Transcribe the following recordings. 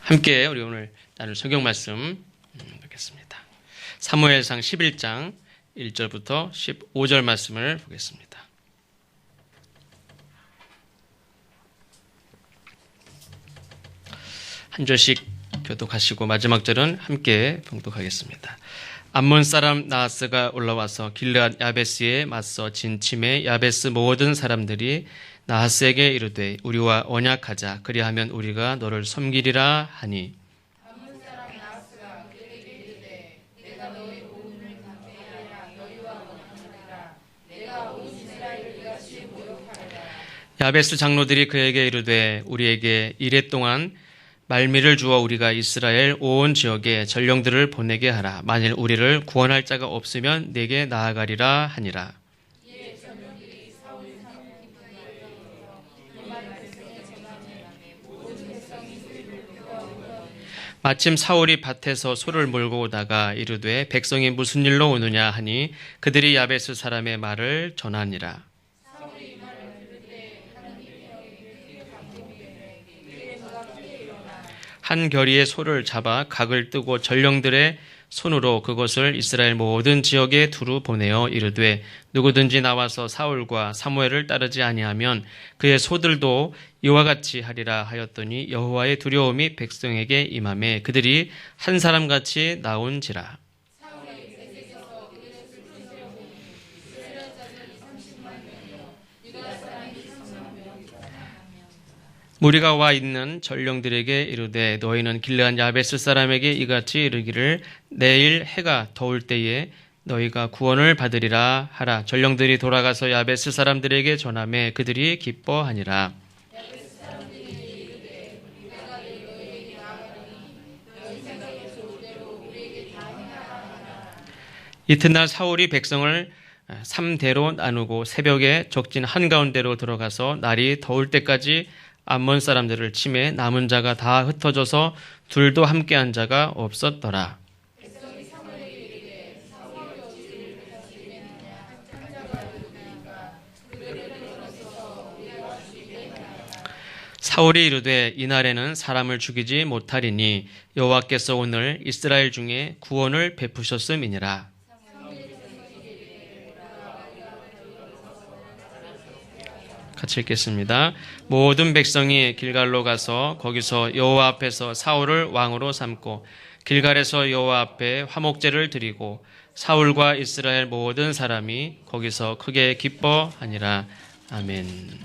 함께 우리 오늘 나눌 성경 말씀 보겠습니다. 사무엘상 11장 1절부터 15절 말씀을 보겠습니다. 한 절씩 교독하시고 마지막 절은 함께 봉독하겠습니다. 암몬 사람 나하스가 올라와서 길르앗 야베스에 맞서 진침해 야베스 모든 사람들이 나하스에게 이르되 우리와 언약하자 그리하면 우리가 너를 섬기리라 하니 암몬 사람 나하스가 그에게 이르되 내가 너의 보응을 감매하리라 너희와 언약하리라 내가 온 이스라엘을 이같이 모욕하리라. 야베스 장로들이 그에게 이르되 우리에게 이랫동안 말미를 주어 우리가 이스라엘 온 지역에 전령들을 보내게 하라. 만일 우리를 구원할 자가 없으면 내게 나아가리라 하니라. 이에 전령들이 사울 사무엘에게 이르러 백성의 전함에 모든 백성이 소리를 펴고 마침 사울이 밭에서 소를 몰고 오다가 이르되 백성이 무슨 일로 오느냐 하니 그들이 야베스 사람의 말을 전하니라. 한 결의의 소를 잡아 각을 뜨고 전령들의 손으로 그것을 이스라엘 모든 지역에 두루 보내어 이르되 누구든지 나와서 사울과 사무엘을 따르지 아니하면 그의 소들도 이와 같이 하리라 하였더니 여호와의 두려움이 백성에게 임하매 그들이 한 사람같이 나온지라. 무리가 와 있는 전령들에게 이르되 너희는 길르앗 야베스 사람에게 이같이 이르기를 내일 해가 더울 때에 너희가 구원을 받으리라 하라. 전령들이 돌아가서 야베스 사람들에게 전하매 그들이 기뻐하니라. 이튿날 사울이 백성을 3대로 나누고 새벽에 적진 한가운데로 들어가서 날이 더울 때까지 암몬 사람들을 치매 남은 자가 다 흩어져서 둘도 함께한 자가 없었더라. 사울이 이르되 이날에는 사람을 죽이지 못하리니 여호와께서 오늘 이스라엘 중에 구원을 베푸셨음이니라. 같이 읽겠습니다. 모든 백성이 길갈로 가서 거기서 여호와 앞에서 사울을 왕으로 삼고 길갈에서 여호와 앞에 화목제를 드리고 사울과 이스라엘 모든 사람이 거기서 크게 기뻐하니라. 아멘.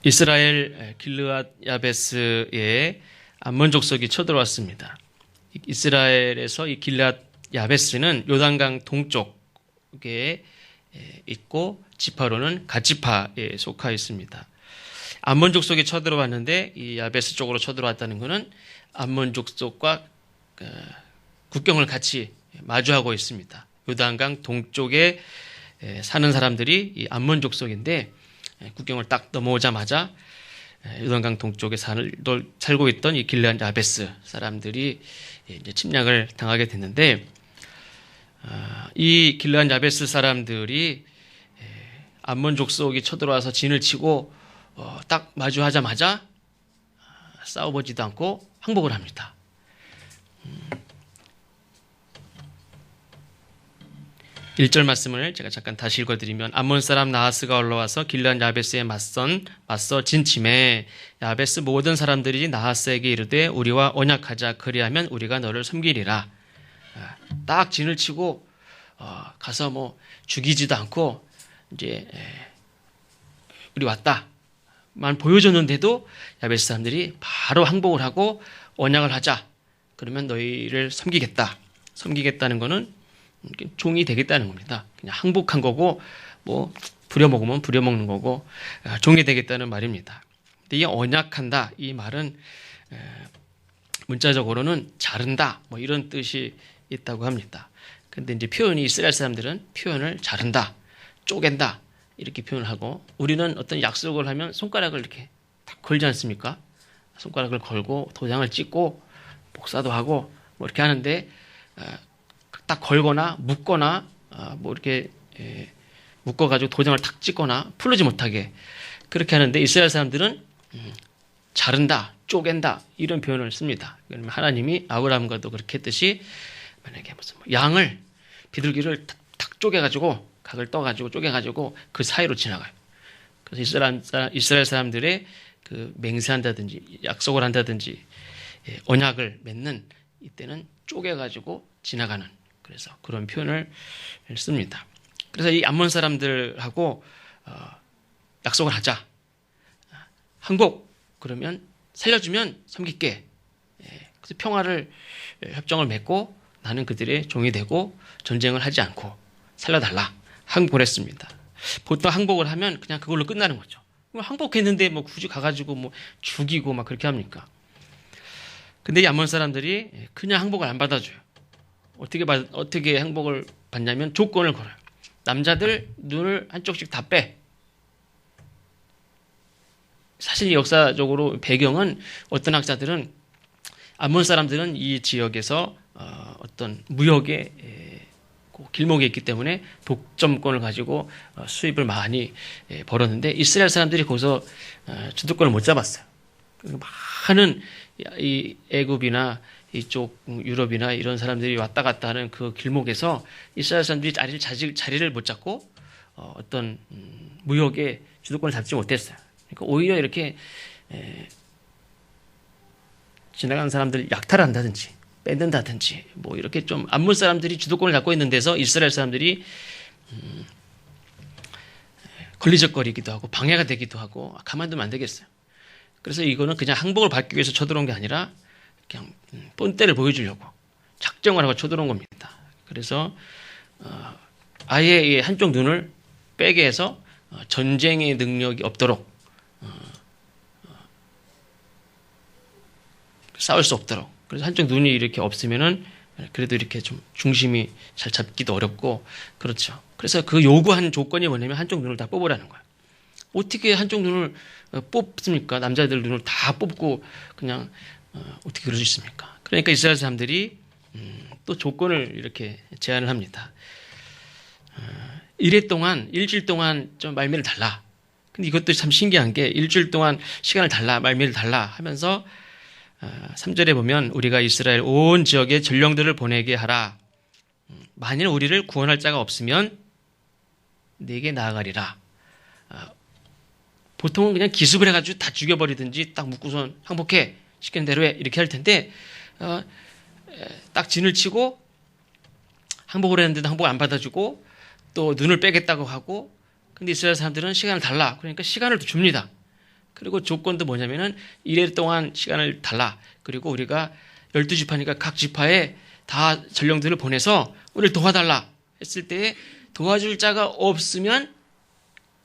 이스라엘 길르앗 야베스에 암몬 족속이 쳐들어왔습니다. 이스라엘에서 이 길르앗 야베스는 요단강 동쪽에 있고 지파로는 갓지파에 속하 있습니다. 암몬 족속이 쳐들어왔는데 이 야베스 쪽으로 쳐들어왔다는 것은 암몬 족속과 국경을 같이 마주하고 있습니다. 요단강 동쪽에 사는 사람들이 이 암몬 족속인데 국경을 딱 넘어오자마자 요단강 동쪽에 살고 있던 이 길르앗 야베스 사람들이 이제 침략을 당하게 됐는데 이 길르앗 야베스 사람들이 암몬 족속이 쳐들어와서 진을 치고 딱 마주하자마자 싸워보지도 않고 항복을 합니다. 1절 말씀을 제가 잠깐 다시 읽어드리면 암몬 사람 나하스가 올라와서 길르앗 야베스에 맞서 진침해 야베스 모든 사람들이 나하스에게 이르되 우리와 언약하자 그리하면 우리가 너를 섬기리라. 딱 진을 치고 가서 뭐 죽이지도 않고 이제 우리 왔다만 보여줬는데도 야베스 사람들이 바로 항복을 하고 언약을 하자. 그러면 너희를 섬기겠다는 거는 종이 되겠다는 겁니다. 그냥 항복한 거고 뭐 부려먹으면 부려먹는 거고 종이 되겠다는 말입니다. 근데 이 언약한다 이 말은 문자적으로는 자른다 뭐 이런 뜻이 있다고 합니다. 근데 이제 표현이 이스라엘 사람들은 표현을 자른다, 쪼갠다 이렇게 표현을 하고 우리는 어떤 약속을 하면 손가락을 이렇게 딱 걸지 않습니까? 손가락을 걸고 도장을 찍고 복사도 하고 뭐 이렇게 하는데 딱 걸거나 묶거나 뭐 이렇게 묶어가지고 도장을 탁 찍거나 풀르지 못하게 그렇게 하는데 이스라엘 사람들은 자른다, 쪼갠다 이런 표현을 씁니다. 그러면 하나님이 아브라함과도 그렇게 했듯이 만약에 무슨 양을 비둘기를 탁 쪼개가지고 각을 떠가지고 쪼개가지고 그 사이로 지나가요. 그래서 이스라엘 사람들의 그 맹세한다든지 약속을 한다든지 언약을 맺는 이때는 쪼개가지고 지나가는 그래서 그런 표현을 씁니다. 그래서 이 암몬 사람들하고 약속을 하자. 항복 그러면 살려주면 섬길게. 그래서 평화를 협정을 맺고 나는 그들의 종이 되고 전쟁을 하지 않고 살려달라. 항복을 했습니다. 보통 항복을 하면 그냥 그걸로 끝나는 거죠. 항복했는데 뭐 굳이 가가지고 뭐 죽이고 막 그렇게 합니까? 근데 이 암몬 사람들이 그냥 항복을 안 받아줘요. 어떻게 항복을 받냐면 조건을 걸어요. 남자들 눈을 한쪽씩 다 빼. 사실 역사적으로 배경은 어떤 학자들은 암몬 사람들은 이 지역에서 어떤 무역의 길목에 있기 때문에 독점권을 가지고 수입을 많이 벌었는데 이스라엘 사람들이 거기서 주도권을 못 잡았어요. 많은 이 애굽이나 이쪽 유럽이나 이런 사람들이 왔다 갔다 하는 그 길목에서 이스라엘 사람들이 자리를 못 잡고 어떤 무역의 주도권을 잡지 못했어요. 그러니까 오히려 이렇게 지나가는 사람들 약탈한다든지 뺏는다든지 뭐 이렇게 좀 암몬 사람들이 주도권을 잡고 있는 데서 이스라엘 사람들이 걸리적거리기도 하고 방해가 되기도 하고 가만두면 안 되겠어요. 그래서 이거는 그냥 항복을 받기 위해서 쳐들어온 게 아니라 그냥 본때를 보여주려고 작정을 하고 쳐들어온 겁니다. 그래서 아예 한쪽 눈을 빼게 해서 전쟁의 능력이 없도록 싸울 수 없도록 그래서 한쪽 눈이 이렇게 없으면은 그래도 이렇게 좀 중심이 잘 잡기도 어렵고 그렇죠. 그래서 그 요구한 조건이 뭐냐면 한쪽 눈을 다 뽑으라는 거예요. 어떻게 한쪽 눈을 뽑습니까? 남자들 눈을 다 뽑고 그냥 어떻게 그럴 수 있습니까? 그러니까 이스라엘 사람들이 또 조건을 이렇게 제안을 합니다. 일주일 동안 좀 말미를 달라. 근데 이것도 참 신기한 게 일주일 동안 시간을 달라, 말미를 달라 하면서 3절에 보면 우리가 이스라엘 온 지역에 전령들을 보내게 하라. 만일 우리를 구원할 자가 없으면 네게 나아가리라. 보통은 그냥 기습을 해가지고 다 죽여버리든지 딱 묶고선 항복해. 시키는 대로 해. 이렇게 할 텐데 딱 진을 치고 항복을 했는데도 항복 안 받아주고 또 눈을 빼겠다고 하고 근데 이스라엘 사람들은 시간을 달라. 그러니까 시간을 줍니다. 그리고 조건도 뭐냐면은 이래 동안 시간을 달라. 그리고 우리가 12지파니까 각 지파에 다 전령들을 보내서 우리를 도와달라 했을 때 도와줄 자가 없으면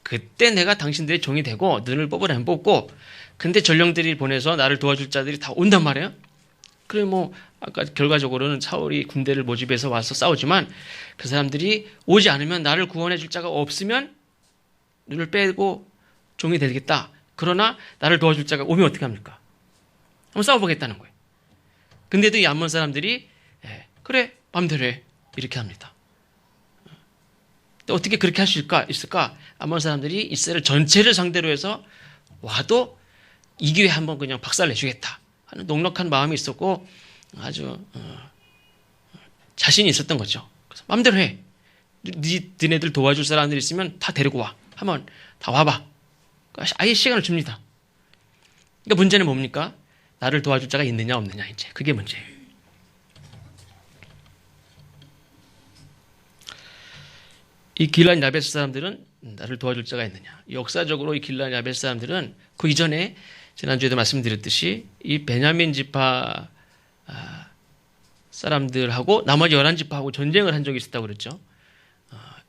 그때 내가 당신들의 종이 되고 눈을 뽑으라면 뽑고 근데 전령들이 보내서 나를 도와줄 자들이 다 온단 말이에요. 그래 뭐 아까 결과적으로는 사울이 군대를 모집해서 와서 싸우지만 그 사람들이 오지 않으면 나를 구원해 줄 자가 없으면 눈을 빼고 종이 되겠다. 그러나 나를 도와줄 자가 오면 어떻게 합니까? 한번 싸워보겠다는 거예요. 근데도 이 암몬 사람들이 그래 마음대로 해 이렇게 합니다. 어떻게 그렇게 할 수 있을까? 암몬 사람들이 이스라엘 전체를 상대로 해서 와도 이 기회에 한번 그냥 박살내주겠다 하는 녹록한 마음이 있었고 아주 자신이 있었던 거죠. 그래서 마음대로 해. 니네들 도와줄 사람들 있으면 다 데리고 와. 한번 다 와봐. 아예 시간을 줍니다. 그러니까 문제는 뭡니까? 나를 도와줄 자가 있느냐 없느냐 이제 그게 문제예요. 이 길란 야베스 사람들은 나를 도와줄 자가 있느냐. 역사적으로 이 길란 야베스 사람들은 그 이전에 지난주에도 말씀드렸듯이 이 베냐민 지파 사람들하고 나머지 11지파하고 전쟁을 한 적이 있었다고 그랬죠.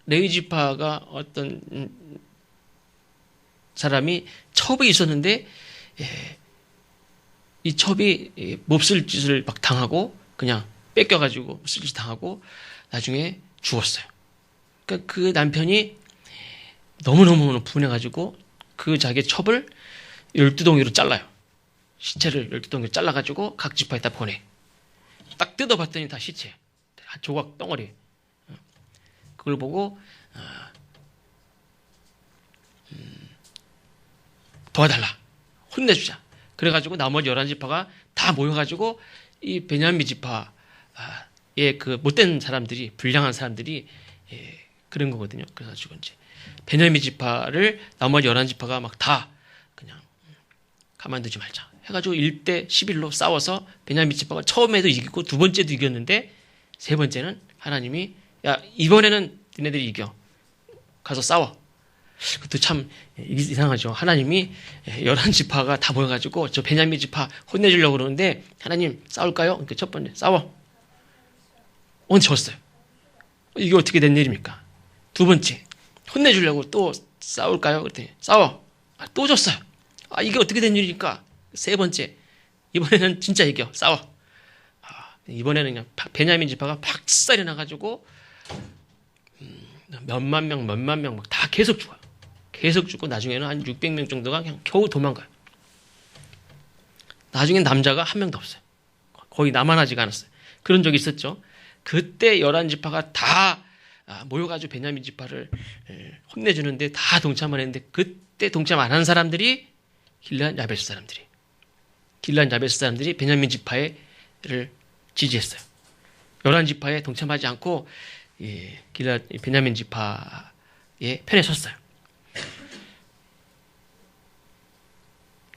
레위 지파가 어떤 사람이 첩이 있었는데 이 첩이 몹쓸 짓을 막 당하고 그냥 뺏겨가지고 몹쓸 짓 당하고 나중에 죽었어요. 그러니까 그 남편이 너무너무 분해가지고 그 자기 첩을 12덩이로 잘라요. 시체를 12덩이로 잘라가지고 각 지파에다 보내. 딱 뜯어봤더니 다 시체. 조각 덩어리. 그걸 보고 도와달라, 혼내주자. 그래가지고 나머지 11지파가 다 모여가지고 이 베냐민 지파의 그 못된 사람들이, 불량한 사람들이 그런 거거든요. 그래가지고 이제 베냐민 지파를 나머지 11지파가 막 다 그냥 가만두지 말자 해가지고 1대 11로 싸워서 베냐민 지파가 처음에도 이기고 두 번째도 이겼는데 세 번째는 하나님이 야, 이번에는 니네들이 이겨. 가서 싸워. 그것도 참 이상하죠. 하나님이 11지파가 다 모여가지고 저 베냐민 지파 혼내주려고 그러는데 하나님 싸울까요? 그러니까 첫 번째 싸워. 오늘 졌어요. 이게 어떻게 된 일입니까? 두 번째 혼내주려고 또 싸울까요? 그랬더니 싸워. 또 졌어요. 이게 어떻게 된 일입니까? 세 번째 이번에는 진짜 이겨. 싸워. 이번에는 그냥 베냐민 지파가 박살이 나가지고 몇만 명 막 다 계속 죽어요. 계속 죽고 나중에는 한 600명 정도가 그냥 겨우 도망가요. 나중엔 남자가 한 명도 없어요. 거의 남아나지가 않았어요. 그런 적이 있었죠. 그때 11지파가 다 모여가지고 베냐민 지파를 혼내주는데 다 동참을 했는데 그때 동참 안 한 사람들이 길르앗 야베스 사람들이. 길르앗 야베스 사람들이 베냐민 지파를 지지했어요. 11지파에 동참하지 않고 길르앗 베냐민 지파의 편에 섰어요.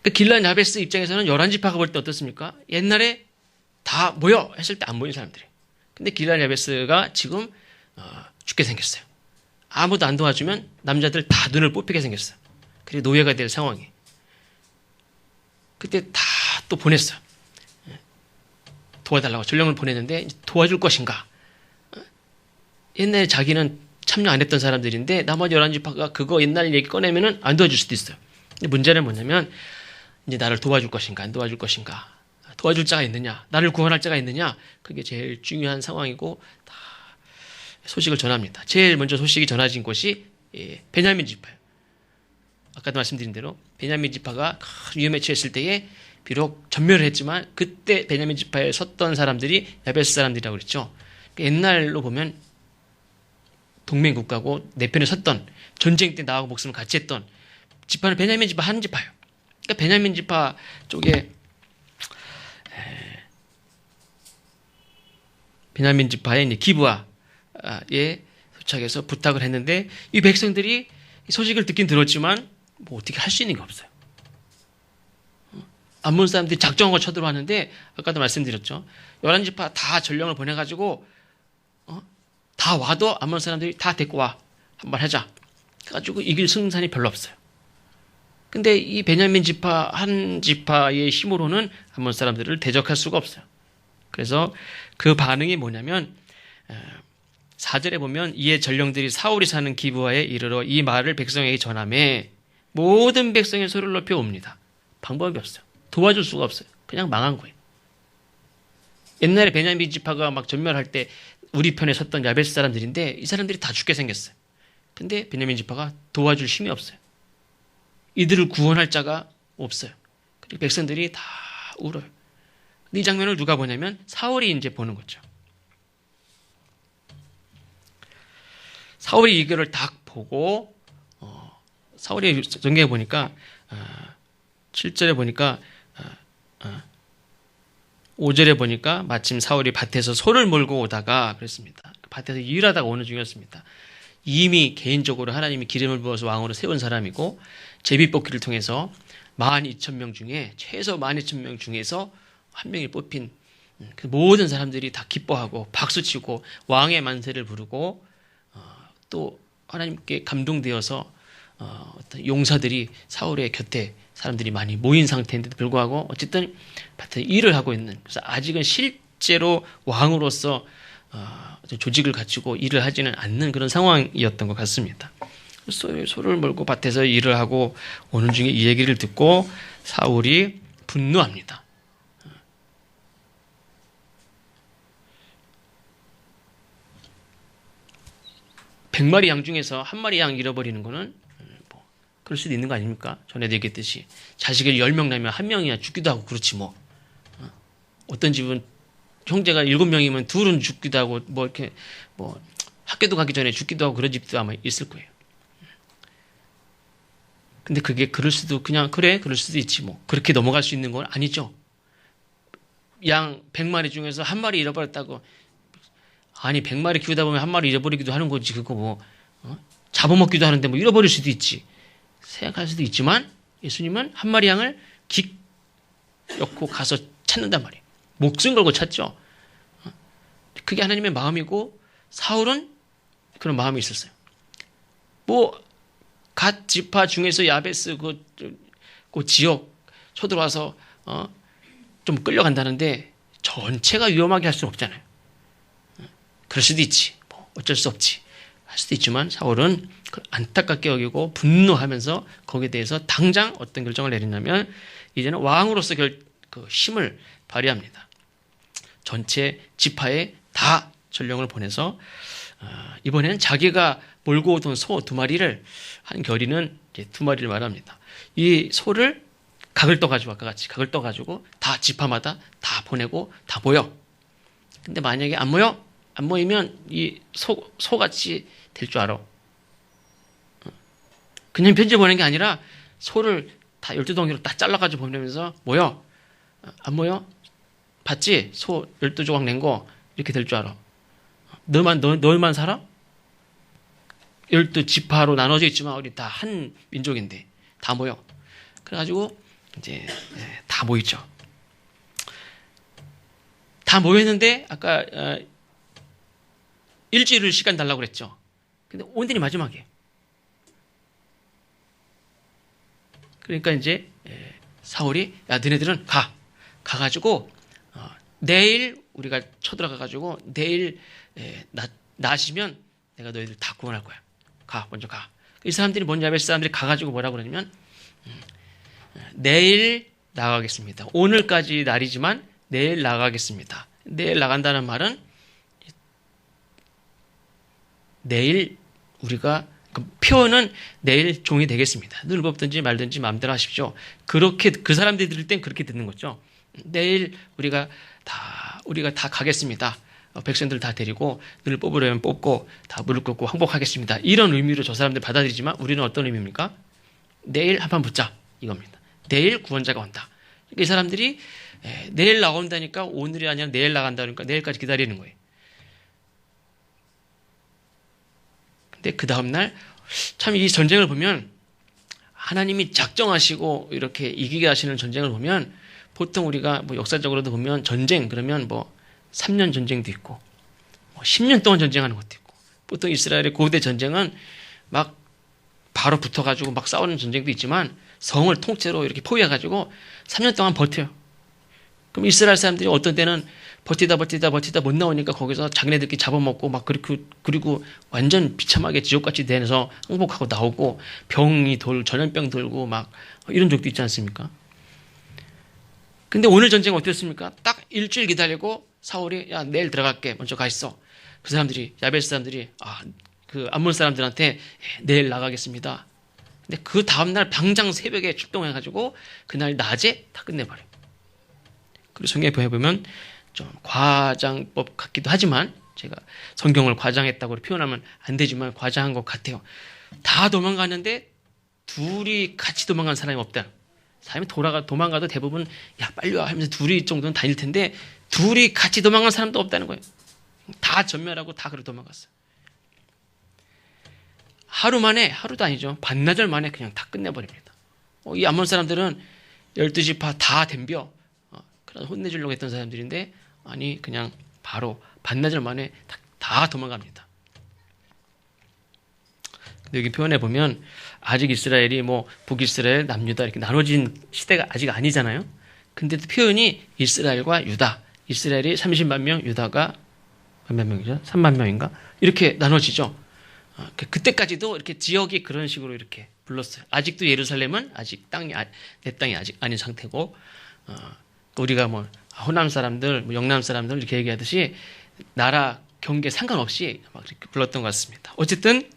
그 길르앗 야베스 입장에서는 11지파가 볼 때 어떻습니까? 옛날에 다 모여 했을 때 안 모인 사람들이. 근데 길르앗 야베스가 지금 죽게 생겼어요. 아무도 안 도와주면 남자들 다 눈을 뽑히게 생겼어요. 그리고 노예가 될 상황이. 그때 다 또 보냈어요. 도와달라고 전령을 보냈는데 도와줄 것인가? 옛날에 자기는 참여 안 했던 사람들인데 나머지 11지파가 그거 옛날 얘기 꺼내면은 안 도와줄 수도 있어요. 근데 문제는 뭐냐면 이제 나를 도와줄 것인가 안 도와줄 것인가? 도와줄 자가 있느냐? 나를 구원할 자가 있느냐? 그게 제일 중요한 상황이고 다 소식을 전합니다. 제일 먼저 소식이 전해진 곳이 베냐민 지파예요. 아까도 말씀드린 대로 베냐민 지파가 큰 위험에 처했을 때에 비록 전멸을 했지만 그때 베냐민 지파에 섰던 사람들이 야베스 사람들이라고 그랬죠. 옛날로 보면 동맹국가고 내 편에 섰던 전쟁 때 나하고 목숨을 같이 했던 지파는 베냐민 지파 한 지파예요. 그러니까 베냐민 지파 쪽에 베냐민 지파의 기브아에 도착해서 부탁을 했는데 이 백성들이 소식을 듣긴 들었지만 뭐 어떻게 할 수 있는 게 없어요. 암몬 사람들이 작정하고 쳐들어왔는데 아까도 말씀드렸죠. 11지파 다 전령을 보내가지고 다 와도 암몬 사람들이 다 데리고 와. 한번 하자. 그래가지고 이길 승산이 별로 없어요. 근데 이 베냐민 지파 한 지파의 힘으로는 암몬 사람들을 대적할 수가 없어요. 그래서 그 반응이 뭐냐면 4절에 보면 이에 전령들이 사울이 사는 기브아에 이르러 이 말을 백성에게 전하매 모든 백성의 소리를 높여 옵니다. 방법이 없어요. 도와줄 수가 없어요. 그냥 망한 거예요. 옛날에 베냐민 지파가 막 전멸할 때 우리 편에 섰던 야베스 사람들인데 이 사람들이 다 죽게 생겼어요. 근데 베냐민 지파가 도와줄 힘이 없어요. 이들을 구원할 자가 없어요. 그리고 백성들이 다 울어요. 이 장면을 누가 보냐면 사울이 이제 보는 거죠. 사울이 이거를 딱 보고 사울이 전경에 보니까 7절에 보니까 5절에 보니까 마침 사울이 밭에서 소를 몰고 오다가 그랬습니다. 밭에서 일하다가 오는 중이었습니다. 이미 개인적으로 하나님이 기름을 부어서 왕으로 세운 사람이고 제비뽑기를 통해서 12,000명 중에 최소 12,000명 중에서 한 명이 뽑힌 그 모든 사람들이 다 기뻐하고 박수치고 왕의 만세를 부르고 또 하나님께 감동되어서 어떤 용사들이 사울의 곁에 사람들이 많이 모인 상태인데도 불구하고 어쨌든 밭에 일을 하고 있는, 그래서 아직은 실제로 왕으로서 조직을 갖추고 일을 하지는 않는 그런 상황이었던 것 같습니다. 소를 몰고 밭에서 일을 하고 오는 중에 이 얘기를 듣고 사울이 분노합니다. 백마리 양 중에서 한 마리 양 잃어버리는 거는 뭐 그럴 수도 있는 거 아닙니까? 전에도 얘기했듯이 자식이 10명 나면 한 명이야 죽기도 하고 그렇지 뭐. 어떤 집은 형제가 7명이면 둘은 죽기도 하고 뭐 이렇게 뭐 학교도 가기 전에 죽기도 하고 그런 집도 아마 있을 거예요. 근데 그게 그럴 수도 그냥 그래 그럴 수도 있지 뭐 그렇게 넘어갈 수 있는 건 아니죠. 양 100마리 중에서 한 마리 잃어버렸다고 아니 100마리 키우다 보면 한 마리 잃어버리기도 하는 거지 그거 뭐 잡아먹기도 하는데 뭐 잃어버릴 수도 있지 생각할 수도 있지만 예수님은 한 마리 양을 기어코 가서 찾는단 말이에요. 목숨 걸고 찾죠. 그게 하나님의 마음이고 사울은 그런 마음이 있었어요. 뭐 갓 지파 중에서 야베스 그 지역 쳐들어와서 좀 끌려간다는데 전체가 위험하게 할 수는 없잖아요. 그럴 수도 있지. 뭐 어쩔 수 없지. 할 수도 있지만 사울은 안타깝게 여기고 분노하면서 거기에 대해서 당장 어떤 결정을 내리냐면 이제는 왕으로서 그 힘을 발휘합니다. 전체 지파에 다 전령을 보내서 이번에는 자기가 몰고 오던 소 2마리를 한 결의는 이제 2마리를 말합니다. 이 소를 각을 떠가지고 아까 같이 각을 떠가지고 다 지파마다 다 보내고 다 모여. 근데 만약에 안 모이면 이 소같이 될 줄 알아. 그냥 편지 보낸 게 아니라 소를 다 12덩이로 딱 잘라가지고 보내면서 모여. 안 모여? 봤지? 소 12조각 낸 거 이렇게 될 줄 알아. 너만 살아? 12지파로 나눠져 있지만 우리 다 한 민족인데 다 모여. 그래가지고 이제 다 모이죠. 다 모였는데 아까 일주일 시간 달라고 그랬죠. 근데 오늘이 마지막이에요. 그러니까 이제 사울이 야 너네들은 가가지고 내일 우리가 쳐들어가가지고 내일 나시면 내가 너희들 다 구원할 거야. 먼저 가. 이 사람들이 뭔지 야베스 사람들이 가가지고 뭐라고 그러냐면 내일 나가겠습니다. 오늘까지 날이지만 내일 나가겠습니다. 내일 나간다는 말은 내일 우리가 그 표현은 내일 종이 되겠습니다. 늙었든지 말든지 마음대로 하십시오. 그렇게 그 사람들이 들을 땐 그렇게 듣는 거죠. 내일 우리가 다 가겠습니다. 백성들 다 데리고 늘 뽑으려면 뽑고 다 무릎 꿇고 항복하겠습니다. 이런 의미로 저 사람들 받아들이지만 우리는 어떤 의미입니까? 내일 한판 붙자 이겁니다. 내일 구원자가 온다. 이 사람들이 내일 나온다니까 오늘이 아니라 내일 나간다니까 내일까지 기다리는 거예요. 근데 그 다음날 참 이 전쟁을 보면 하나님이 작정하시고 이렇게 이기게 하시는 전쟁을 보면 보통 우리가 뭐 역사적으로도 보면 전쟁 그러면 뭐 3년 전쟁도 있고 10년 동안 전쟁하는 것도 있고 보통 이스라엘의 고대 전쟁은 막 바로 붙어가지고 막 싸우는 전쟁도 있지만 성을 통째로 이렇게 포위해가지고 3년 동안 버텨요. 그럼 이스라엘 사람들이 어떤 때는 버티다 못 나오니까 거기서 자기네들끼리 잡아먹고 막 그리고 완전 비참하게 지옥같이 되면서 항복하고 나오고 전염병 들고 막 이런 적도 있지 않습니까? 근데 오늘 전쟁은 어땠습니까? 딱 일주일 기다리고 사울이 야 내일 들어갈게 먼저 가 있어. 그 사람들이 야베스 사람들이 그 암몬 사람들한테 내일 나가겠습니다. 근데 그 다음날 당장 새벽에 출동해가지고 그날 낮에 다 끝내버려. 그리고 성경에 보면 좀 과장법 같기도 하지만 제가 성경을 과장했다고 표현하면 안 되지만 과장한 것 같아요. 다 도망가는데 둘이 같이 도망간 사람이 없다. 사람이 도망가도 대부분 야 빨리 와 하면서 둘이 정도는 다닐 텐데 둘이 같이 도망간 사람도 없다는 거예요. 다 전멸하고 다 그렇게 도망갔어요. 하루 만에 하루도 아니죠. 반나절 만에 그냥 다 끝내버립니다. 이 암몬 사람들은 12지파 다 덤벼 그래서 혼내주려고 했던 사람들인데 아니 그냥 바로 반나절 만에 다 도망갑니다. 근데 여기 표현해 보면 아직 이스라엘이 뭐 북이스라엘, 남유다 이렇게 나눠진 시대가 아직 아니잖아요. 근데도 표현이 이스라엘과 유다, 이스라엘이 30만 명, 유다가 몇 명이죠? 3만 명인가? 이렇게 나눠지죠. 그때까지도 이렇게 지역이 그런 식으로 이렇게 불렀어요. 아직도 예루살렘은 아직 내 땅이 아직 아닌 상태고, 우리가 뭐 호남 사람들, 뭐 영남 사람들 이렇게 얘기하듯이 나라 경계 상관없이 막 이렇게 불렀던 것 같습니다. 어쨌든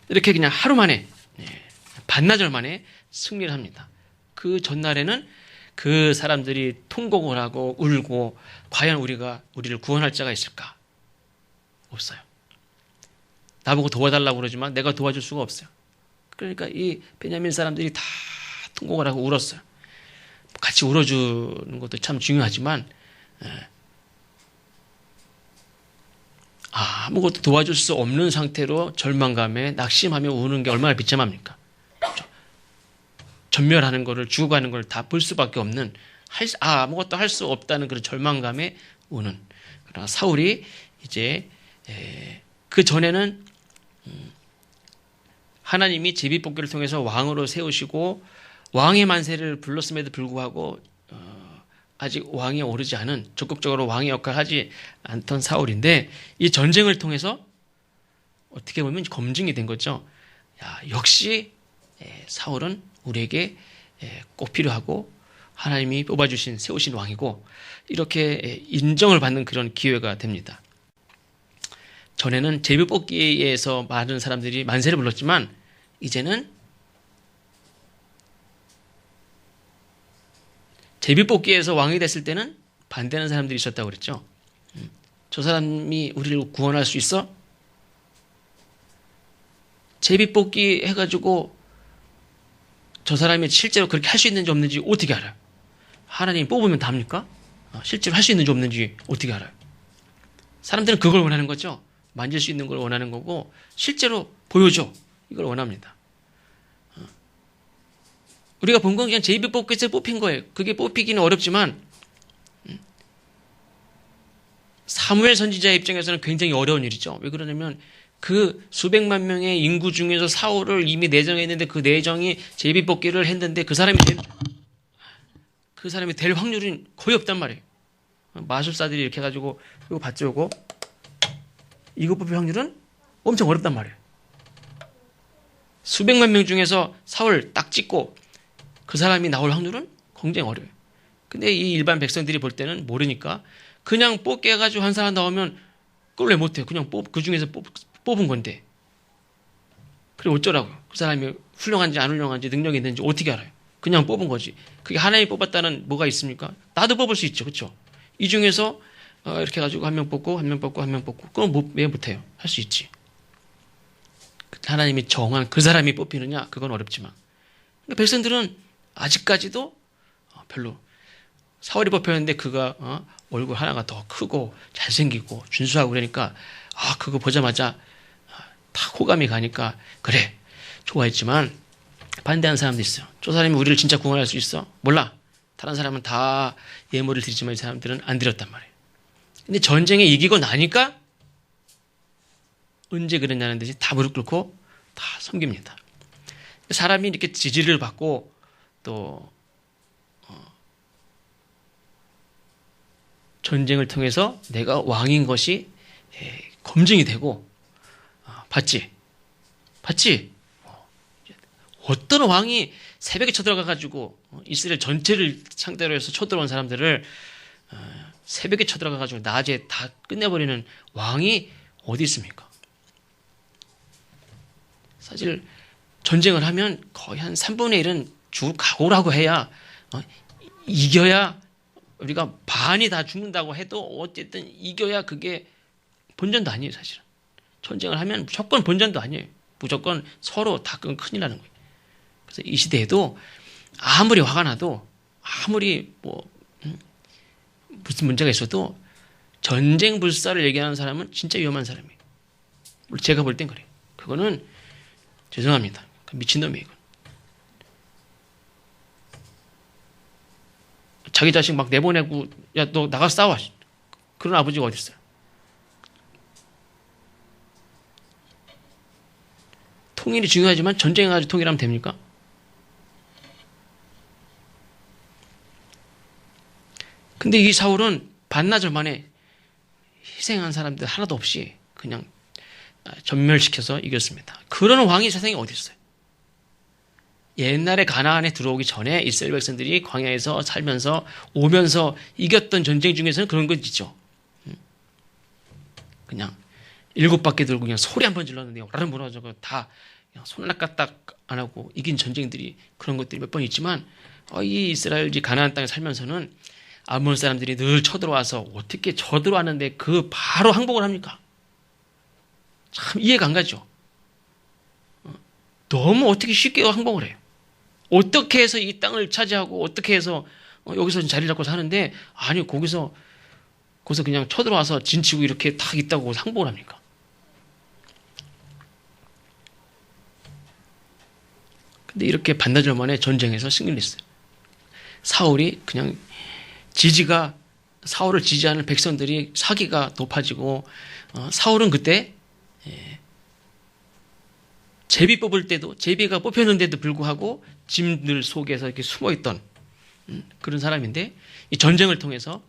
이렇게 그냥 하루 만에 반나절 만에 승리를 합니다. 그 전날에는 그 사람들이 통곡을 하고 울고 과연 우리를 구원할 자가 있을까? 없어요. 나보고 도와달라고 그러지만 내가 도와줄 수가 없어요. 그러니까 이 베냐민 사람들이 다 통곡을 하고 울었어요. 같이 울어주는 것도 참 중요하지만 아무것도 도와줄 수 없는 상태로 절망감에 낙심하며 우는 게 얼마나 비참합니까? 그렇죠? 전멸하는 거를, 죽어가는 걸 다 볼 수밖에 없는, 아무것도 할 수 없다는 그런 절망감에 우는. 그러나 사울이 이제 그 전에는 하나님이 제비뽑기를 통해서 왕으로 세우시고 왕의 만세를 불렀음에도 불구하고 아직 왕에 오르지 않은, 적극적으로 왕의 역할을 하지 않던 사울인데, 이 전쟁을 통해서 어떻게 보면 검증이 된 거죠. 역시 사울은 우리에게 꼭 필요하고 하나님이 뽑아주신, 세우신 왕이고, 이렇게 인정을 받는 그런 기회가 됩니다. 전에는 제비뽑기에서 많은 사람들이 만세를 불렀지만 이제는 제비뽑기에서 왕이 됐을 때는 반대하는 사람들이 있었다고 그랬죠. 저 사람이 우리를 구원할 수 있어? 제비뽑기 해가지고 저 사람이 실제로 그렇게 할 수 있는지 없는지 어떻게 알아요? 하나님 뽑으면 답니까? 실제로 할 수 있는지 없는지 어떻게 알아요? 사람들은 그걸 원하는 거죠. 만질 수 있는 걸 원하는 거고, 실제로 보여줘, 이걸 원합니다. 우리가 본 건 그냥 제비뽑기에서 뽑힌 거예요. 그게 뽑히기는 어렵지만 사무엘 선지자의 입장에서는 굉장히 어려운 일이죠. 왜 그러냐면 그 수백만 명의 인구 중에서 사울을 이미 내정했는데, 그 내정이 제비뽑기를 했는데 그 사람이 될 확률은 거의 없단 말이에요. 마술사들이 이렇게 해가지고 이거 봤죠, 이거 뽑힐 확률은 엄청 어렵단 말이에요. 수백만 명 중에서 사울 딱 찍고 그 사람이 나올 확률은 굉장히 어려워요. 근데 이 일반 백성들이 볼 때는 모르니까 그냥 뽑게 해가지고 한 사람 나오면 그걸 왜 못해요? 그냥 그 중에서 뽑은 건데. 그래 어쩌라고요? 그 사람이 훌륭한지 안 훌륭한지 능력이 있는지 어떻게 알아요? 그냥 뽑은 거지. 그게 하나님이 뽑았다는 뭐가 있습니까? 나도 뽑을 수 있죠. 그렇죠? 이 중에서 이렇게 해가지고 한 명 뽑고 한 명 뽑고 한 명 뽑고, 그럼 왜 못해요? 할 수 있지. 하나님이 정한 그 사람이 뽑히느냐? 그건 어렵지만. 백성들은 아직까지도 별로, 사울이 뽑혔는데 그가 얼굴 하나가 더 크고 잘생기고 준수하고 그러니까 그거 보자마자 다 호감이 가니까 그래 좋아했지만, 반대하는 사람도 있어요. 저 사람이 우리를 진짜 구원할 수 있어? 몰라. 다른 사람은 다 예물을 드리지만 이 사람들은 안 드렸단 말이에요. 근데 전쟁에 이기고 나니까 언제 그랬냐는 듯이 다 무릎 꿇고 다 섬깁니다. 사람이 이렇게 지지를 받고 또 전쟁을 통해서 내가 왕인 것이 검증이 되고, 봤지? 어떤 왕이 새벽에 쳐들어가가지고 이스라엘 전체를 상대로 해서 쳐들어온 사람들을 새벽에 쳐들어가가지고 낮에 다 끝내버리는 왕이 어디 있습니까? 사실 전쟁을 하면 거의 한 3분의 1은 죽을 각오라고 해야, 이겨야, 우리가 반이 다 죽는다고 해도 어쨌든 이겨야 그게 본전도 아니에요. 사실은 전쟁을 하면 무조건 본전도 아니에요. 무조건 서로 다 큰일 나는 거예요. 그래서 이 시대에도 아무리 화가 나도, 아무리 무슨 문제가 있어도 전쟁 불사를 얘기하는 사람은 진짜 위험한 사람이에요. 제가 볼 땐 그래요. 그거는 죄송합니다. 미친놈이에요. 이건. 자기 자식 막 내보내고 야 너 나가서 싸워. 그런 아버지가 어디 있어요? 통일이 중요하지만 전쟁해가지고 통일하면 됩니까? 근데 이 사울은 반나절 만에 희생한 사람들 하나도 없이 그냥 전멸시켜서 이겼습니다. 그런 왕이 세상에 어디 있어요? 옛날에 가나안에 들어오기 전에 이스라엘 백성들이 광야에서 살면서 오면서 이겼던 전쟁 중에서는 그런 거 있죠. 그냥 7바퀴 들고 그냥 소리 한 번 질렀는데 오라는 무너져서 다 그냥 손락까딱 안 하고 이긴 전쟁들이, 그런 것들이 몇 번 있지만 이 이스라엘이 가나안 땅에 살면서는 아몬 사람들이 늘 쳐들어와서 어떻게 쳐들어왔는데 그 바로 항복을 합니까? 참 이해가 안 가죠. 너무 어떻게 쉽게 항복을 해요. 어떻게 해서 이 땅을 차지하고 어떻게 해서 여기서 자리 잡고 사는데 아니 거기서 그냥 쳐들어와서 진치고 이렇게 탁 있다고 항복을 합니까? 근데 이렇게 반나절 만에 전쟁에서 승리를 했어요. 사울이 그냥 사울을 지지하는 백성들이 사기가 높아지고 사울은 그때 제비 뽑을 때도 제비가 뽑혔는데도 불구하고 짐들 속에서 이렇게 숨어있던 그런 사람인데 이 전쟁을 통해서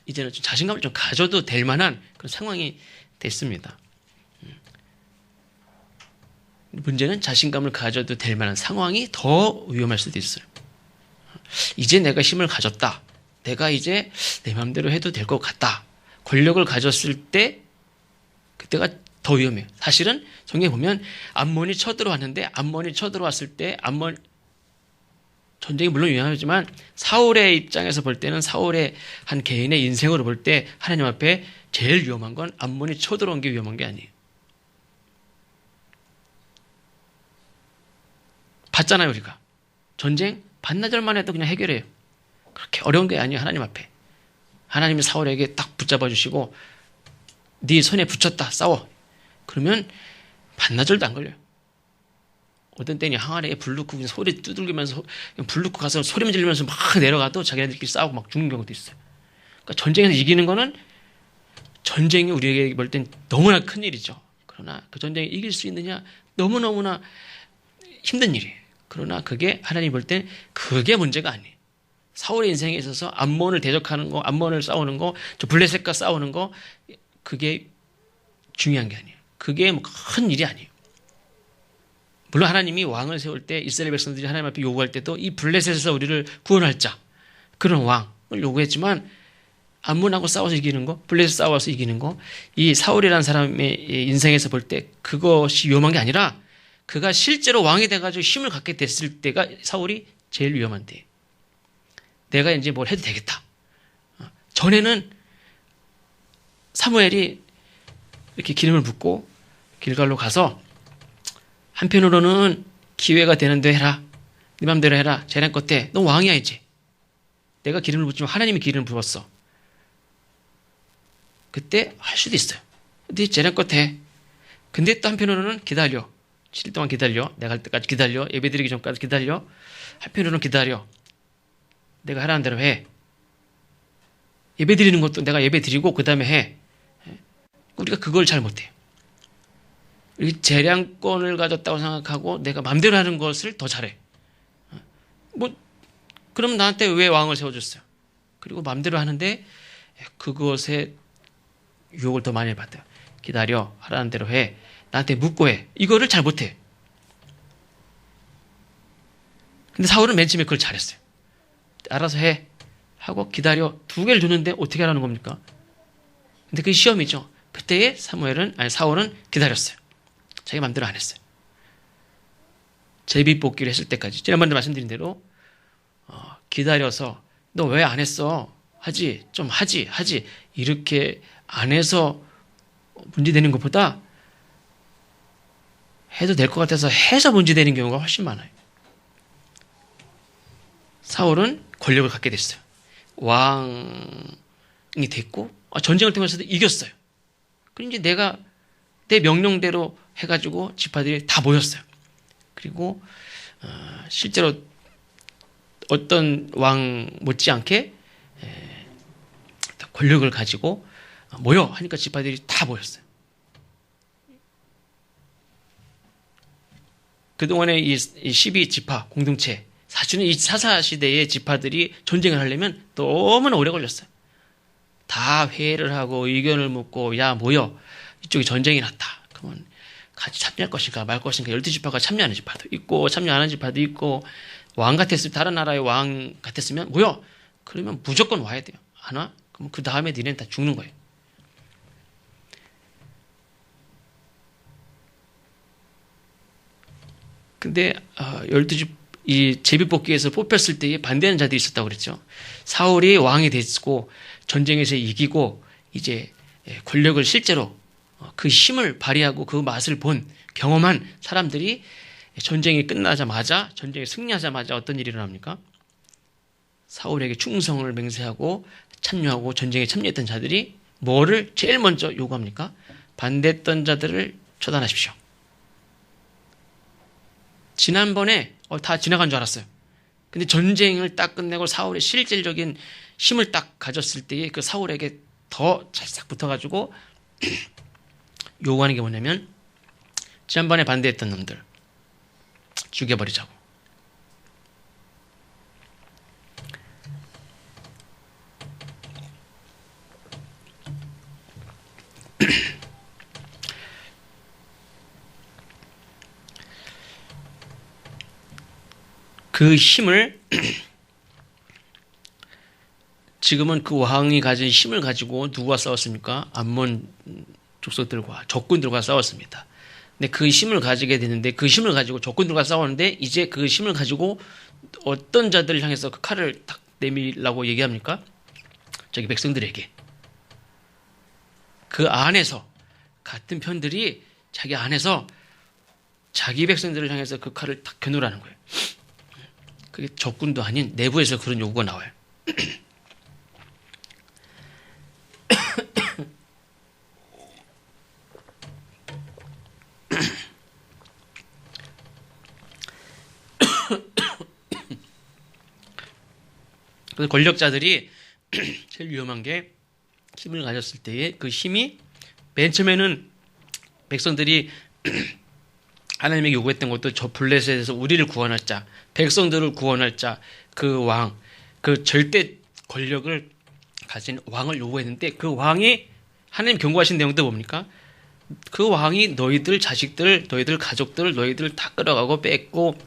이제는 좀 자신감을 좀 가져도 될 만한 그런 상황이 됐습니다. 문제는 자신감을 가져도 될 만한 상황이 더 위험할 수도 있어요. 이제 내가 힘을 가졌다. 내가 이제 내 마음대로 해도 될 것 같다. 권력을 가졌을 때 그때가 더 위험해요. 사실은 성경에 보면 암몬이 쳐들어왔는데 암몬이 쳐들어왔을 때 전쟁이 물론 위험하지만 사울의 입장에서 볼 때는 사울의 한 개인의 인생으로 볼 때 하나님 앞에 제일 위험한 건 암몬이 쳐들어온 게 위험한 게 아니에요. 봤잖아요, 우리가. 전쟁 반나절만 해도 그냥 해결해요. 그렇게 어려운 게 아니에요, 하나님 앞에. 하나님이 사울에게 딱 붙잡아 주시고 네 손에 붙였다, 싸워. 그러면 반나절도 안 걸려요. 어떤 때는 항아리에 불 넣고 그냥 소리 두들기면서 불 넣고 가서 소리만 지르면서 막 내려가도 자기네들끼리 싸우고 막 죽는 경우도 있어요. 그러니까 전쟁에서 이기는 거는 전쟁이 우리에게 볼 땐 너무나 큰 일이죠. 그러나 그 전쟁에 이길 수 있느냐 너무너무나 힘든 일이에요. 그러나 그게 하나님 볼 땐 그게 문제가 아니에요. 사울의 인생에 있어서 암몬을 대적하는 거, 암몬을 싸우는 거, 저 블레셋과 싸우는 거 그게 중요한 게 아니에요. 그게 뭐 큰 일이 아니에요. 물론 하나님이 왕을 세울 때 이스라엘 백성들이 하나님 앞에 요구할 때도 이 블레셋에서 우리를 구원할 자 그런 왕을 요구했지만 암몬하고 싸워서 이기는 거, 블레셋 싸워서 이기는 거, 이 사울이라는 사람의 인생에서 볼 때 그것이 위험한 게 아니라 그가 실제로 왕이 돼가지고 힘을 갖게 됐을 때가 사울이 제일 위험한 때예요. 내가 이제 뭘 해도 되겠다. 전에는 사무엘이 이렇게 기름을 붓고 길갈로 가서 한편으로는 기회가 되는데 해라. 네 맘대로 해라. 재난껏 때. 너 왕이야 이제. 내가 기름을 붓지만 하나님이 기름을 부었어. 그때 할 수도 있어요. 네 재난껏 해. 근데 또 한편으로는 기다려. 7일 동안 기다려. 내가 할 때까지 기다려. 예배드리기 전까지 기다려. 한편으로는 기다려. 내가 하라는 대로 해. 예배드리는 것도 내가 예배드리고 그 다음에 해. 우리가 그걸 잘 못해요. 재량권을 가졌다고 생각하고 내가 마음대로 하는 것을 더 잘해. 그럼 나한테 왜 왕을 세워줬어요? 그리고 마음대로 하는데 그것에 유혹을 더 많이 받아요. 기다려. 하라는 대로 해. 나한테 묻고 해. 이거를 잘 못해. 근데 사울은 맨 처음에 그걸 잘했어요. 알아서 해. 하고 기다려. 2개를 주는데 어떻게 하라는 겁니까? 근데 그게 시험이죠. 그때에 사울은 기다렸어요. 자기 마음대로 안 했어요. 제비 뽑기를 했을 때까지. 지난번에 말씀드린 대로 기다려서 너 왜 안 했어? 하지. 좀 하지. 이렇게 안 해서 문제되는 것보다 해도 될 것 같아서 해서 문제되는 경우가 훨씬 많아요. 사울은 권력을 갖게 됐어요. 왕이 됐고 전쟁을 통해서도 이겼어요. 그럼 이제 내가 내 명령대로 해가지고 지파들이 다 모였어요. 그리고 실제로 어떤 왕 못지않게 권력을 가지고 모여 하니까 지파들이 다 모였어요. 그동안의 이 12지파 공동체, 사실은 이 사사시대의 지파들이 전쟁을 하려면 너무나 오래 걸렸어요. 다 회의를 하고 의견을 묻고 야 모여 이쪽에 전쟁이 났다. 그러면 같이 참여할 것인가 말 것인가 12지파가 참여하는 지파도 있고 참여 안 하는 지파도 있고 왕 같았으면 다른 나라의 왕 같았으면 모여. 그러면 무조건 와야 돼요. 안 와? 그럼 그 다음에 니네는 다 죽는 거예요. 근데 12집 이 제비뽑기에서 뽑혔을 때에 반대하는 자들이 있었다고 그랬죠. 사울이 왕이 됐고 전쟁에서 이기고 이제 권력을 실제로 그 힘을 발휘하고 그 맛을 본 경험한 사람들이 전쟁이 끝나자마자, 전쟁이 승리하자마자 어떤 일이 일어납니까? 사울에게 충성을 맹세하고 참여하고 전쟁에 참여했던 자들이 뭐를 제일 먼저 요구합니까? 반대했던 자들을 처단하십시오. 지난번에 다 지나간 줄 알았어요. 근데 전쟁을 딱 끝내고 사울의 실질적인 힘을 딱 가졌을 때에 그 사울에게 더 찰싹 붙어가지고 요구하는 게 뭐냐면 지난번에 반대했던 놈들 죽여버리자고. 그 힘을 지금은 그 왕이 가진 힘을 가지고 누구와 싸웠습니까? 암몬 족속들과 적군들과 싸웠습니다. 근데 그 힘을 가지게 되는데 그 힘을 가지고 적군들과 싸우는데 이제 그 힘을 가지고 어떤 자들을 향해서 그 칼을 딱 내밀라고 얘기합니까? 저기 백성들에게. 그 안에서 같은 편들이 자기 안에서 자기 백성들을 향해서 그 칼을 딱 겨누라는 거예요. 그게 적군도 아닌 내부에서 그런 요구가 나와요. 그래서 권력자들이 제일 위험한 게 힘을 가졌을 때에 그 힘이 맨 처음에는 백성들이 하나님에게 요구했던 것도 저 블레셋에서 우리를 구원할 자, 백성들을 구원할 자, 그 왕, 그 절대 권력을 가진 왕을 요구했는데 그 왕이 하나님 경고하신 내용도 뭡니까? 그 왕이 너희들 자식들, 너희들 가족들, 너희들 다 끌어가고 뺏고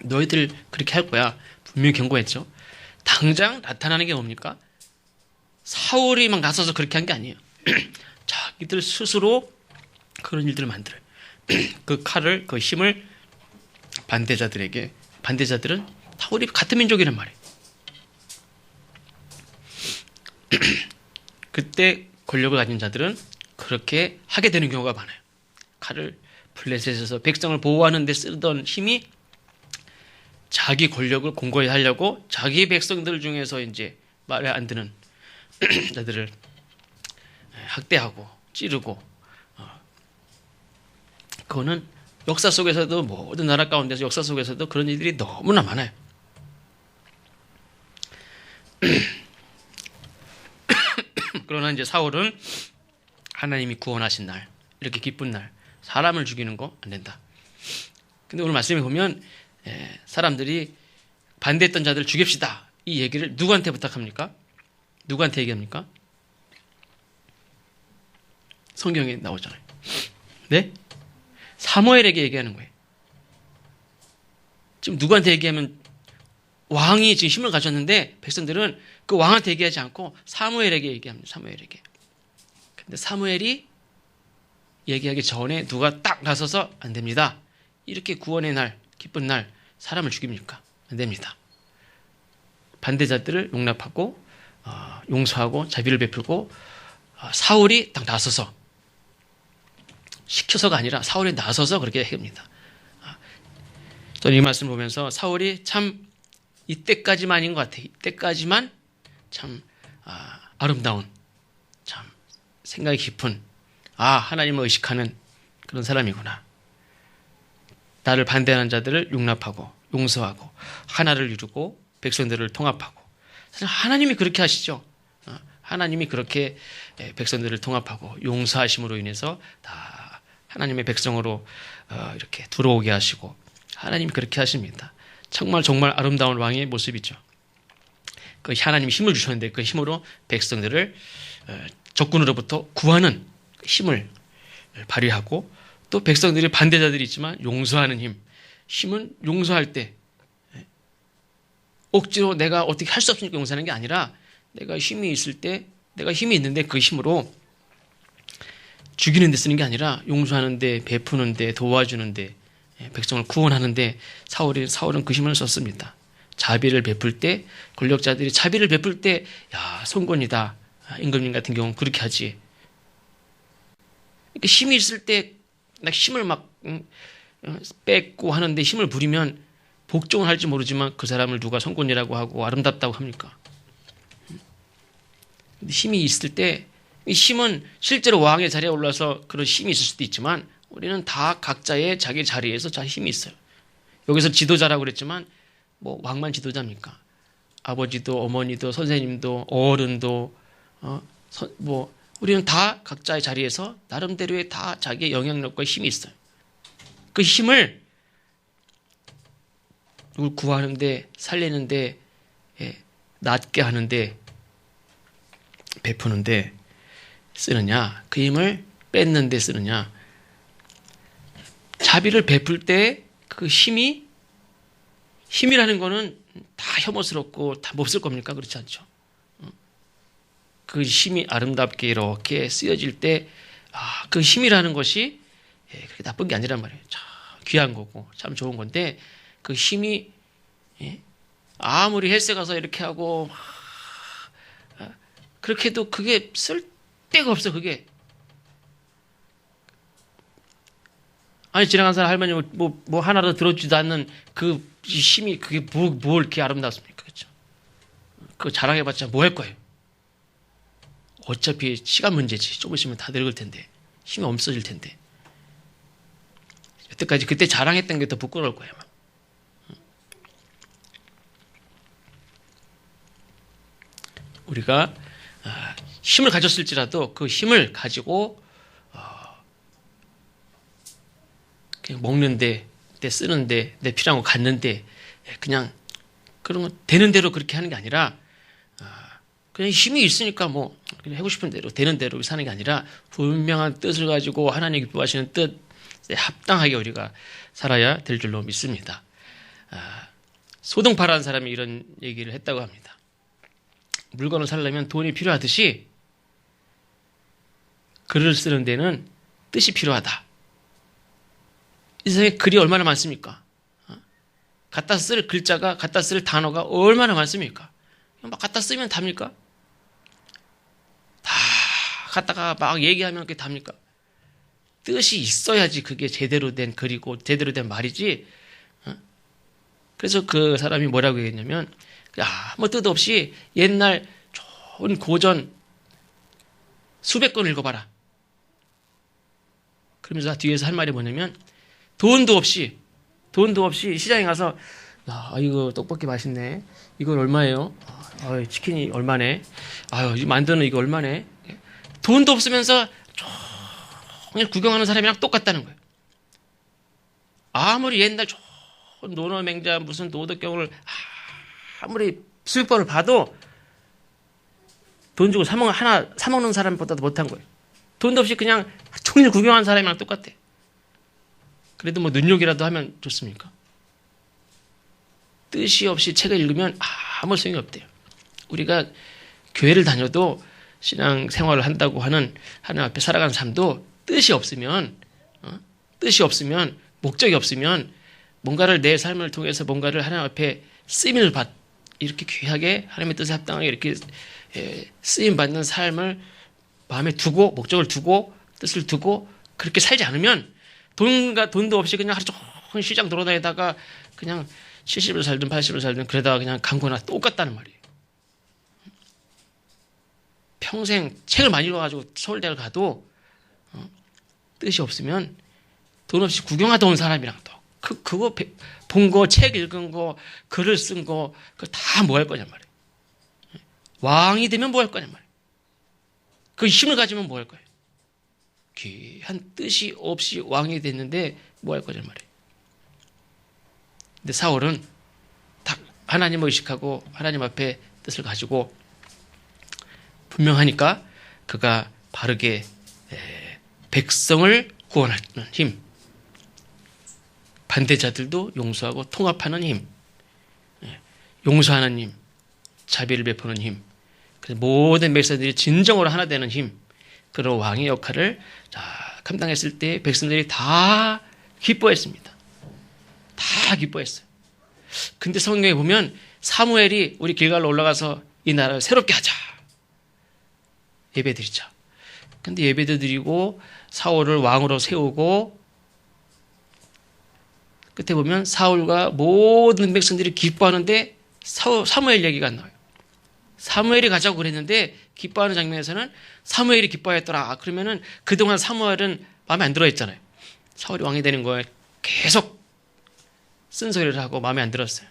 너희들 그렇게 할 거야. 분명히 경고했죠. 당장 나타나는 게 뭡니까? 사울이 막 나서서 그렇게 한 게 아니에요. 자기들 스스로 그런 일들을 만들어요. 그 칼을, 그 힘을 반대자들에게, 반대자들은 사울이 같은 민족이란 말이에요. 그때 권력을 가진 자들은 그렇게 하게 되는 경우가 많아요. 칼을 블레셋에서 백성을 보호하는 데 쓰던 힘이 자기 권력을 공고히 하려고 자기 백성들 중에서 이제 말에 안 드는 자들을 학대하고 찌르고, 그거는 역사 속에서도 모든 나라 가운데서 역사 속에서도 그런 일들이 너무나 많아요. 그러나 이제 사울은 하나님이 구원하신 날, 이렇게 기쁜 날, 사람을 죽이는 거 안 된다. 근데 오늘 말씀에 보면 사람들이 반대했던 자들을 죽입시다, 이 얘기를 누구한테 부탁합니까? 누구한테 얘기합니까? 성경에 나오잖아요. 네? 사무엘에게 얘기하는 거예요. 지금 누구한테 얘기하면 왕이 지금 힘을 가졌는데 백성들은 그 왕한테 얘기하지 않고 사무엘에게 얘기합니다. 사무엘에게. 근데 사무엘이 얘기하기 전에 누가 딱 나서서 안 됩니다. 이렇게 구원의 날, 기쁜 날 사람을 죽입니까? 안 됩니다. 반대자들을 용납하고 용서하고 자비를 베풀고 사울이 딱 나서서, 시켜서가 아니라 사울이 나서서 그렇게 합니다. 저는 이 말씀을 보면서 사울이 참 이때까지만인 것 같아요. 이때까지만 참 아름다운, 참 생각이 깊은, 하나님을 의식하는 그런 사람이구나. 나를 반대하는 자들을 용납하고 용서하고 하나를 이루고 백성들을 통합하고. 사실 하나님이 그렇게 하시죠. 하나님이 그렇게 백성들을 통합하고 용서하심으로 인해서 다 하나님의 백성으로 이렇게 들어오게 하시고, 하나님이 그렇게 하십니다. 정말 정말 아름다운 왕의 모습이죠. 그 하나님이 힘을 주셨는데 그 힘으로 백성들을 적군으로부터 구하는 힘을 발휘하고, 또 백성들이 반대자들이 있지만 용서하는 힘은 용서할 때 억지로 내가 어떻게 할 수 없으니까 용서하는 게 아니라 내가 힘이 있을 때, 내가 힘이 있는데 그 힘으로 죽이는 데 쓰는 게 아니라 용서하는 데, 베푸는 데, 도와주는 데, 백성을 구원하는 데 사울은 그 힘을 썼습니다. 자비를 베풀 때, 권력자들이 자비를 베풀 때, 야, 성권이다. 임금님 같은 경우는 그렇게 하지. 그러니까 힘이 있을 때 막 힘을 막 뺏고 하는데 힘을 부리면 복종을 할지 모르지만 그 사람을 누가 성군이라고 하고 아름답다고 합니까? 근데 힘이 있을 때 이 힘은 실제로 왕의 자리에 올라서 그런 힘이 있을 수도 있지만 우리는 다 각자의 자기 자리에서 자 힘이 있어요. 여기서 지도자라고 그랬지만 뭐 왕만 지도자입니까? 아버지도 어머니도 선생님도 어른도 뭐 우리는 다 각자의 자리에서 나름대로의 다 자기의 영향력과 힘이 있어요. 그 힘을 누굴 구하는데 살리는데 낫게 하는데 베푸는데 쓰느냐, 그 힘을 뺏는데 쓰느냐. 자비를 베풀 때 그 힘이라는 거는 다 혐오스럽고 다 몹쓸 겁니까? 그렇지 않죠. 그 힘이 아름답게 이렇게 쓰여질 때, 그 힘이라는 것이 그렇게 나쁜 게 아니란 말이에요. 참 귀한 거고 참 좋은 건데 그 힘이 아무리 헬스 가서 이렇게 하고 그렇게 해도 그게 쓸 데가 없어. 그게 아니 지나간 사람 할머니 뭐 하나도 들어주지도 않는 그 힘이 그게 뭘 이렇게 아름답습니까? 그렇죠? 그거 자랑해봤자 뭐 할 거예요? 어차피 시간 문제지. 좀 있으면 다 늙을 텐데 힘이 없어질 텐데 여태까지 그때 자랑했던 게 더 부끄러울 거예요. 우리가 힘을 가졌을지라도 그 힘을 가지고 그냥 먹는데, 내 쓰는데, 내 필요한 거 갖는데 그냥 그런 거 되는 대로 그렇게 하는 게 아니라 그냥 힘이 있으니까 뭐 그냥 하고 싶은 대로 되는 대로 사는 게 아니라 분명한 뜻을 가지고 하나님 기뻐하시는 뜻에 합당하게 우리가 살아야 될 줄로 믿습니다. 소동파라는 사람이 이런 얘기를 했다고 합니다. 물건을 사려면 돈이 필요하듯이 글을 쓰는 데는 뜻이 필요하다. 이 세상에 글이 얼마나 많습니까? 갖다 쓸 글자가, 갖다 쓸 단어가 얼마나 많습니까? 막 갖다 쓰면 답니까? 다 갖다가 막 얘기하면 그게 답니까? 뜻이 있어야지 그게 제대로 된 글이고 제대로 된 말이지. 그래서 그 사람이 뭐라고 얘기했냐면 아무 뜻 없이 옛날 좋은 고전 수백 권 읽어봐라. 그러면서 뒤에서 할 말이 뭐냐면 돈도 없이 시장에 가서 이거 떡볶이 맛있네. 이건 얼마예요? 치킨이 얼마네? 이 만두는 이거 얼마네? 돈도 없으면서 그냥 구경하는 사람이랑 똑같다는 거예요. 아무리 옛날 좋은 논어맹자 무슨 노덕경을 아무리 수백 번을 봐도 돈 주고 사 먹는 사람보다도 못한 거예요. 돈도 없이 그냥 종일 구경하는 사람이랑 똑같아. 그래도 뭐 눈욕이라도 하면 좋습니까? 뜻이 없이 책을 읽으면 아무 소용이 없대요. 우리가 교회를 다녀도 신앙 생활을 한다고 하는 하나님 앞에 살아가는 삶도 뜻이 없으면 목적이 없으면 뭔가를 내 삶을 통해서 뭔가를 하나님 앞에 쓰임을 이렇게 귀하게 하나님의 뜻에 합당하게 이렇게 쓰임 받는 삶을 마음에 두고 목적을 두고 뜻을 두고 그렇게 살지 않으면 돈도 없이 그냥 하루 종일 시장 돌아다니다가 그냥 70을 살든 80을 살든 그러다가 그냥 간거나 똑같다는 말이에요. 평생 책을 많이 읽어가지고 서울대를 가도 뜻이 없으면 돈 없이 구경하다 온 사람이랑 또 그거 본 거, 책 읽은 거, 글을 쓴 거 그거 다 뭐 할 거냔 말이에요. 왕이 되면 뭐 할 거냔 말이에요. 그 힘을 가지면 뭐 할 거예요. 귀한 뜻이 없이 왕이 됐는데 뭐 할 거냔 말이에요. 근데 사울은 딱 하나님을 의식하고 하나님 앞에 뜻을 가지고 분명하니까 그가 바르게 백성을 구원하는 힘, 반대자들도 용서하고 통합하는 힘, 용서하는 힘, 자비를 베푸는 힘, 그래서 모든 백성들이 진정으로 하나 되는 힘, 그런 왕의 역할을 감당했을 때 백성들이 다 기뻐했습니다. 다 기뻐했어요. 근데 성경에 보면 사무엘이 우리 길갈로 올라가서 이 나라를 새롭게 하자. 예배드리자. 근데 예배도 드리고 사울을 왕으로 세우고 끝에 보면 사울과 모든 백성들이 기뻐하는데 사무엘 얘기가 안 나와요. 사무엘이 가자고 그랬는데 기뻐하는 장면에서는 사무엘이 기뻐했더라. 그러면은 그동안 사무엘은 마음에 안 들어 했잖아요. 사울이 왕이 되는 거에 계속 쓴소리를 하고 마음에 안 들었어요.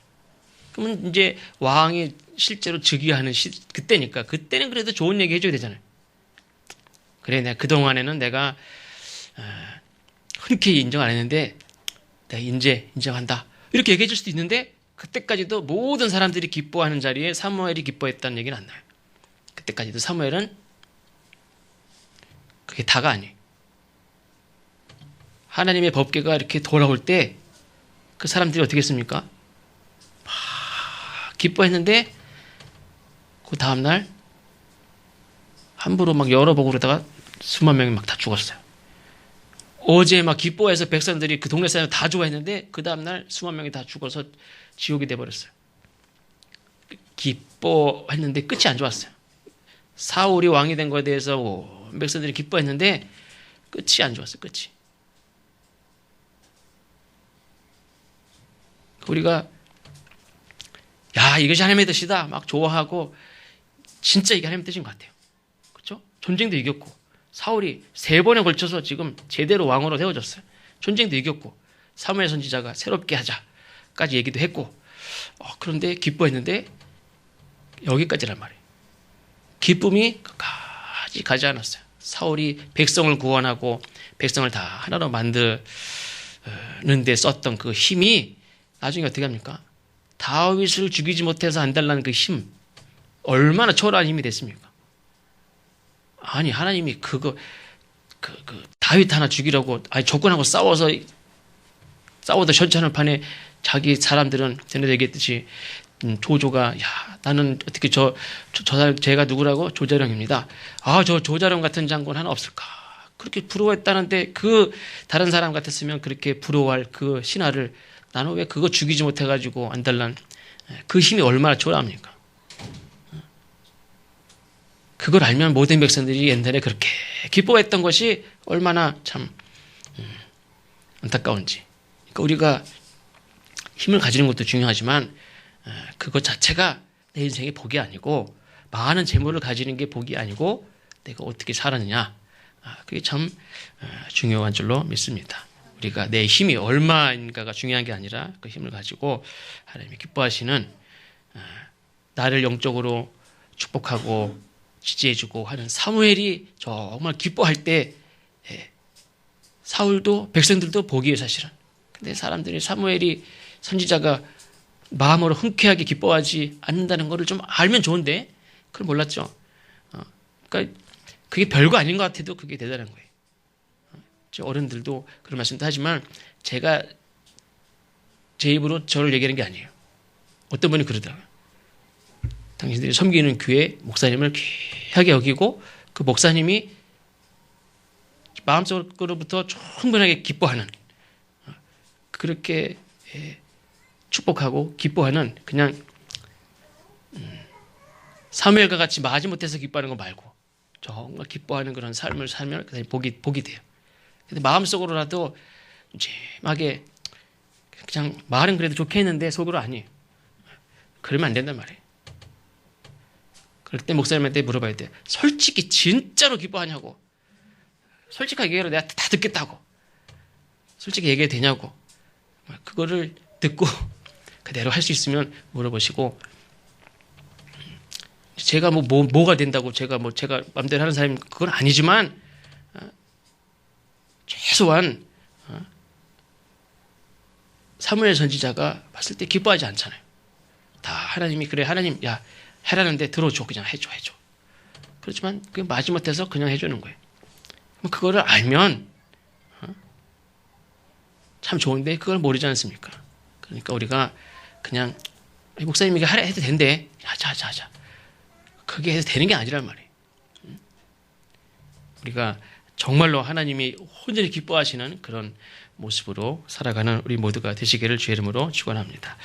그러면 이제 왕이 실제로 즉위하는 그때니까 그때는 그래도 좋은 얘기 해줘야 되잖아요. 그래, 내가 그동안에는 내가 흔쾌히 인정 안 했는데 내가 이제 인정한다. 이렇게 얘기해 줄 수도 있는데 그때까지도 모든 사람들이 기뻐하는 자리에 사무엘이 기뻐했다는 얘기는 안 나요. 그때까지도 사무엘은 그게 다가 아니에요. 하나님의 법궤가 이렇게 돌아올 때 그 사람들이 어떻게 했습니까? 막 기뻐했는데 그 다음날 함부로 막 열어보고 그러다가 수만 명이 막 다 죽었어요. 어제 막 기뻐해서 백성들이 그 동네 사람 다 좋아했는데 그 다음날 수만 명이 다 죽어서 지옥이 돼버렸어요. 기뻐했는데 끝이 안 좋았어요. 사울이 왕이 된 거에 대해서 백성들이 기뻐했는데 끝이 안 좋았어요. 끝이. 우리가 야, 이것이 하나님의 뜻이다 막 좋아하고 진짜 이게 하나님의 뜻인 것 같아요. 그렇죠? 전쟁도 이겼고 사울이 3번에 걸쳐서 지금 제대로 왕으로 세워졌어요. 전쟁도 이겼고 사무엘 선지자가 새롭게 하자까지 얘기도 했고 그런데 기뻐했는데 여기까지란 말이에요. 기쁨이 끝까지 가지 않았어요. 사울이 백성을 구원하고 백성을 다 하나로 만드는 데 썼던 그 힘이 나중에 어떻게 합니까? 다윗을 죽이지 못해서 안달난 그 힘, 얼마나 초라한 힘이 됐습니까? 아니, 하나님이 다윗 하나 죽이라고, 적군하고 싸워도 현찮은 판에 자기 사람들은 전에도 얘기했듯이, 조조가, 야, 나는 어떻게 제가 누구라고? 조자룡입니다. 저 조자룡 같은 장군 하나 없을까? 그렇게 부러워했다는데 다른 사람 같았으면 그렇게 부러워할 그 신하를 나는 왜 그거 죽이지 못해가지고 안달난 그 힘이 얼마나 초라합니까? 그걸 알면 모든 백성들이 옛날에 그렇게 기뻐했던 것이 얼마나 참 안타까운지. 그러니까 우리가 힘을 가지는 것도 중요하지만 그것 자체가 내 인생의 복이 아니고 많은 재물을 가지는 게 복이 아니고 내가 어떻게 살았느냐. 그게 참 중요한 줄로 믿습니다. 우리가 내 힘이 얼마인가가 중요한 게 아니라 그 힘을 가지고 하나님이 기뻐하시는 나를 영적으로 축복하고 지지해주고 하는 사무엘이 정말 기뻐할 때 사울도 백성들도 복이에요 사실은. 근데 사람들이 사무엘이 선지자가 마음으로 흔쾌하게 기뻐하지 않는다는 것을 좀 알면 좋은데 그걸 몰랐죠. 그러니까 그게 별거 아닌 것 같아도 그게 대단한 거예요. 어른들도 그런 말씀도 하지만 제가 제 입으로 저를 얘기하는 게 아니에요. 어떤 분이 그러더라고요. 당신들이 섬기는 교회 목사님을 귀하게 여기고 그 목사님이 마음속으로부터 충분하게 기뻐하는 그렇게 축복하고 기뻐하는 그냥 사무엘과 같이 마지못해서 기뻐하는 거 말고 정말 기뻐하는 그런 삶을 살면 복이 돼요. 근데 마음속으로라도 심하게 그냥 말은 그래도 좋게 했는데 속으로 아니에요. 그러면 안 된단 말이에요. 그럴 때 목사님한테 물어봐야 돼. 솔직히 진짜로 기뻐하냐고. 솔직하게 얘기해라. 내가 다 듣겠다고. 솔직히 얘기해도 되냐고. 그거를 듣고 그대로 할 수 있으면 물어보시고 제가 뭐가 된다고 제가 마음대로 하는 사람이 그건 아니지만 최소한 사무엘 선지자가 봤을 때 기뻐하지 않잖아요. 다 하나님이 그래 하나님 야 해라는데 들어줘 그냥 해줘. 그렇지만 그게 마지못해서 그냥 해주는 거예요. 그럼 그거를 알면 참 좋은데 그걸 모르지 않습니까? 그러니까 우리가 그냥 목사님이 이게 하라 해도 된대. 하자. 그게 해도 되는 게 아니란 말이에요. 우리가 정말로 하나님이 온전히 기뻐하시는 그런 모습으로 살아가는 우리 모두가 되시기를 주의 이름으로 축원합니다.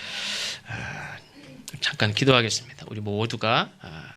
잠깐 기도하겠습니다. 우리 모두가